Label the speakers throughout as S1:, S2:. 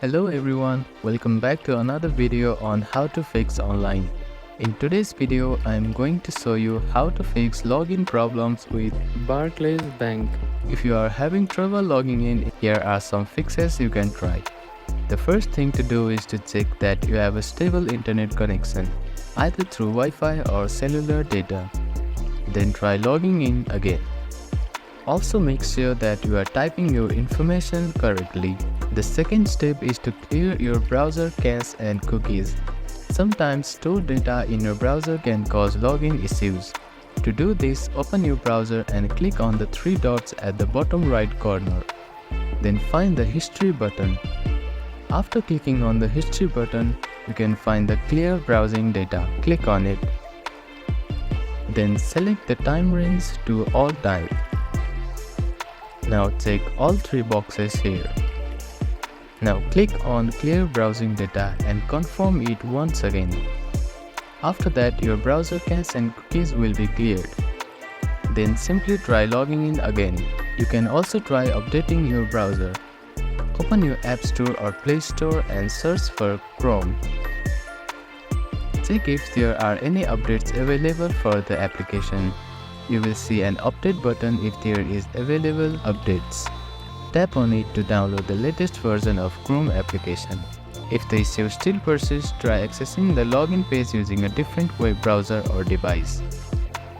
S1: Hello everyone, welcome back to another video on how to fix online. In today's video, I am going to show you how to fix login problems with Barclays Bank. If you are having trouble logging in, here are some fixes you can try. The first thing to do is to check that you have a stable internet connection, either through Wi-Fi or cellular data. Then try logging in again. Also make sure that you are typing your information correctly. The second step is to clear your browser cache and cookies. Sometimes stored data in your browser can cause login issues. To do this, open your browser and click on the three dots at the bottom right corner. Then find the History button. After clicking on the History button, you can find the Clear Browsing Data. Click on it. Then select the time range to all time. Now check all three boxes here. Now click on Clear Browsing Data and confirm it once again. After that, your browser cache and cookies will be cleared. Then simply try logging in again. You can also try updating your browser. Open your App Store or Play Store and search for Chrome. Check if there are any updates available for the application. You will see an update button if there is available updates. Tap on it to download the latest version of Chrome application. If the issue still persists, try accessing the login page using a different web browser or device.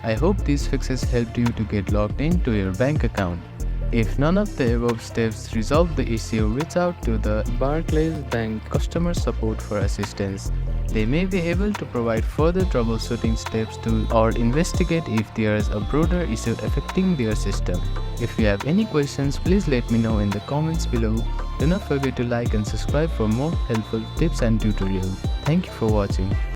S1: I hope these fixes helped you to get logged into your bank account. If none of the above steps resolve the issue, reach out to the Barclays Bank customer support for assistance. They may be able to provide further troubleshooting steps or investigate if there is a broader issue affecting their system. If you have any questions, please let me know in the comments below. Do not forget to like and subscribe for more helpful tips and tutorials. Thank you for watching.